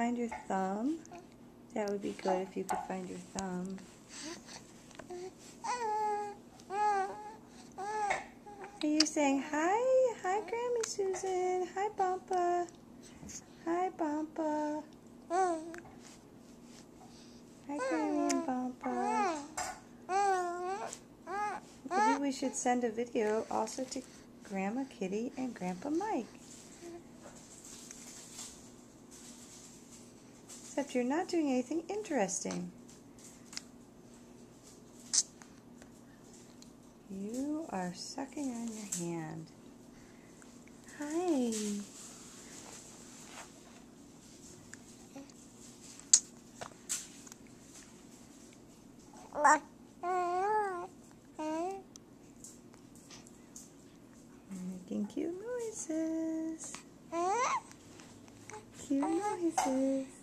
find your thumb? That would be good if you could find your thumb. Are you saying hi? Hi, Grammy Susan. Hi, Bumpa. Hi, Bumpa. Hi, Grammy and Bumpa. Maybe we should send a video also to Grandma Kitty and Grandpa Mike. Except you're not doing anything interesting. You are sucking on your hand. Hi. Making cute noises. Cute noises.